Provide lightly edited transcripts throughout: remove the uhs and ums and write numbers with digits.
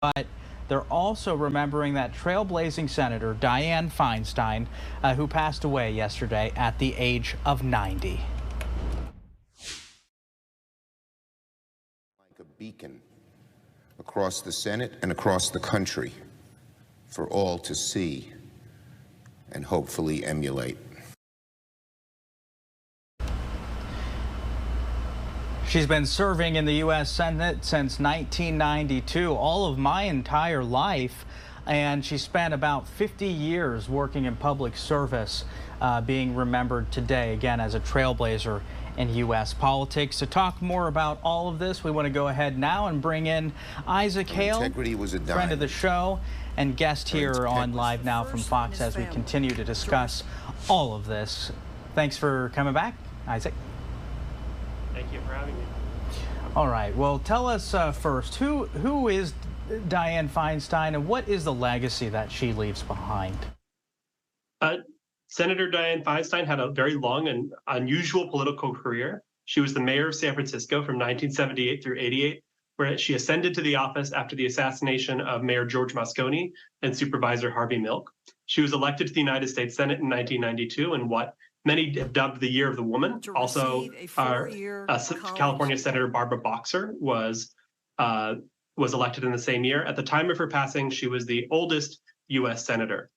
but they're also remembering that trailblazing Senator Dianne Feinstein, who passed away yesterday at the age of 90. Like a beacon across the Senate and across the country for all to see and hopefully emulate. She's been serving in the U.S. Senate since 1992, all of my entire life, and she spent about 50 years working in public service, being remembered today, again, as a trailblazer in U.S. politics. To talk more about all of this, we want to go ahead now and bring in Isaac Hale, friend of the show and guest here on Live Now from Fox as we continue to discuss all of this. Thanks for coming back, Isaac. Thank you for having me. All right. Well, tell us first, who is Dianne Feinstein and what is the legacy that she leaves behind? Senator Dianne Feinstein had a very long and unusual political career. She was the mayor of San Francisco from 1978 through 88, where she ascended to the office after the assassination of Mayor George Moscone and Supervisor Harvey Milk. She was elected to the United States Senate in 1992 in what many have dubbed the Year of the Woman. Also, our California Senator Barbara Boxer was elected in the same year. At the time of her passing, she was the oldest U.S. senator.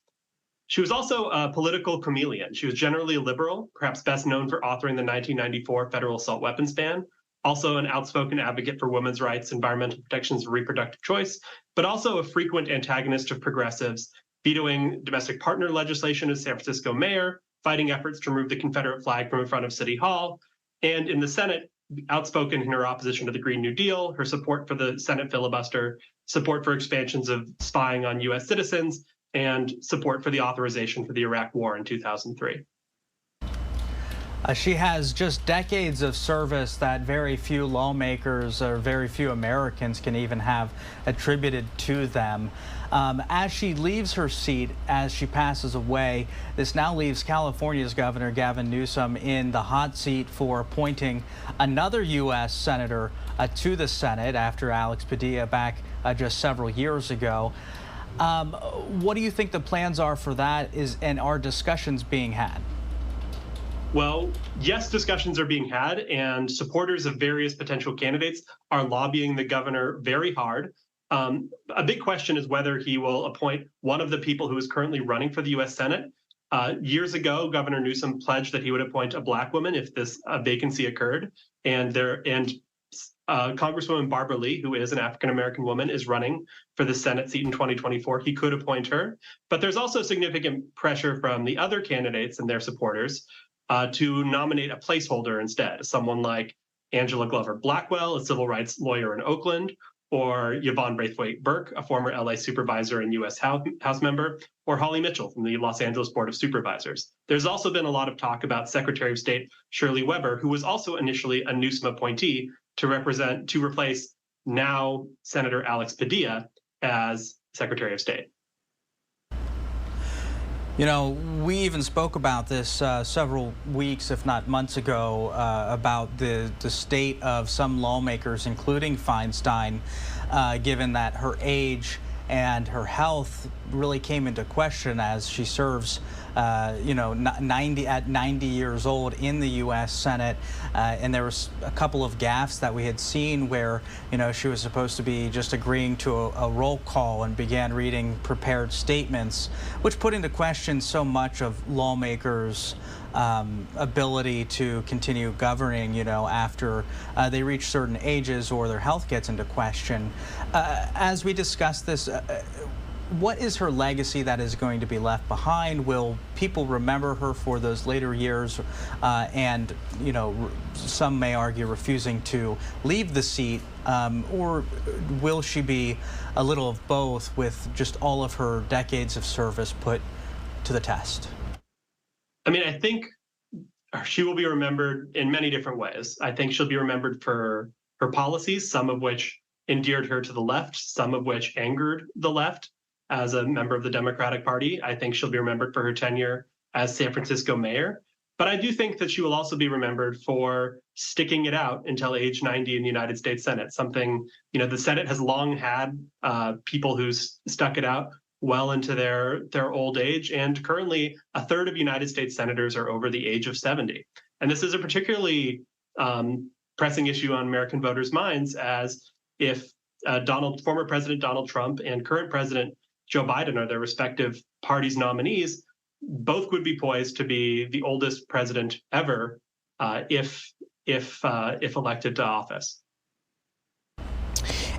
She was also a political chameleon. She was generally a liberal, perhaps best known for authoring the 1994 federal assault weapons ban, also an outspoken advocate for women's rights, environmental protections, and reproductive choice, but also a frequent antagonist of progressives, vetoing domestic partner legislation as San Francisco mayor, fighting efforts to remove the Confederate flag from in front of City Hall, and in the Senate, outspoken in her opposition to the Green New Deal, her support for the Senate filibuster, support for expansions of spying on U.S. citizens, and support for the authorization for the Iraq War in 2003. She has just decades of service that very few lawmakers or very few Americans can even have attributed to them. As she leaves her seat, as she passes away, this now leaves California's Governor Gavin Newsom in the hot seat for appointing another U.S. Senator to the Senate after Alex Padilla back just several years ago. What do you think the plans are for that, and are discussions being had? Well, yes, discussions are being had, and supporters of various potential candidates are lobbying the governor very hard. A big question is whether he will appoint one of the people who is currently running for the U.S. Senate. Years ago, Governor Newsom pledged that he would appoint a black woman if this vacancy occurred, and Congresswoman Barbara Lee, who is an African-American woman, is running for the Senate seat in 2024. He could appoint her, but there's also significant pressure from the other candidates and their supporters to nominate a placeholder instead, someone like Angela Glover Blackwell, a civil rights lawyer in Oakland, or Yvonne Braithwaite Burke, a former LA supervisor and U.S. House member, or Holly Mitchell from the Los Angeles Board of Supervisors. There's also been a lot of talk about Secretary of State Shirley Weber, who was also initially a Newsom appointee to replace now Senator Alex Padilla as Secretary of State. You know, we even spoke about this several weeks, if not months ago, about the state of some lawmakers, including Feinstein, given that her age and her health really came into question as she serves, 90 years old in the U.S. Senate. And there was a couple of gaffes that we had seen where, she was supposed to be just agreeing to a roll call and began reading prepared statements, which put into question so much of lawmakers' ability to continue governing, after they reach certain ages or their health gets into question. As we discuss this, what is her legacy that is going to be left behind? Will people remember her for those later years and, some may argue refusing to leave the seat, or will she be a little of both with just all of her decades of service put to the test? I mean, I think she will be remembered in many different ways. I think she'll be remembered for her policies, some of which endeared her to the left, some of which angered the left. As a member of the Democratic Party, I think she'll be remembered for her tenure as San Francisco mayor. But I do think that she will also be remembered for sticking it out until age 90 in the United States Senate, something, the Senate has long had people who stuck it out well into their old age. And currently, a third of United States senators are over the age of 70. And this is a particularly pressing issue on American voters' minds, as if former President Donald Trump and current President Joe Biden are their respective parties' nominees, both would be poised to be the oldest president ever if elected to office.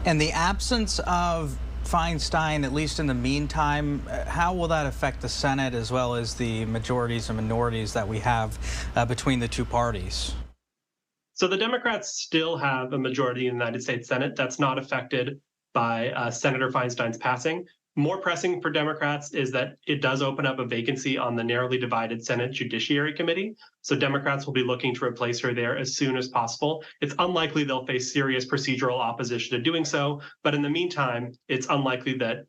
And the absence of Feinstein, at least in the meantime, how will that affect the Senate as well as the majorities and minorities that we have between the two parties? So the Democrats still have a majority in the United States Senate. That's not affected by Senator Feinstein's passing. More pressing for Democrats is that it does open up a vacancy on the narrowly divided Senate Judiciary Committee. So Democrats will be looking to replace her there as soon as possible. It's unlikely they'll face serious procedural opposition to doing so, but in the meantime, it's unlikely that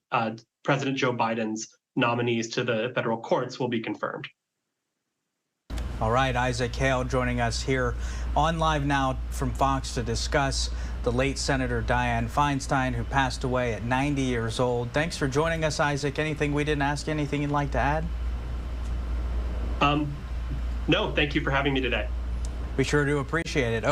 President Joe Biden's nominees to the federal courts will be confirmed. All right, Isaac Hale joining us here on Live Now from Fox to discuss the late Senator Dianne Feinstein, who passed away at 90 years old. Thanks for joining us, Isaac. Anything we didn't ask? Anything you'd like to add? No, thank you for having me today. We sure do appreciate it.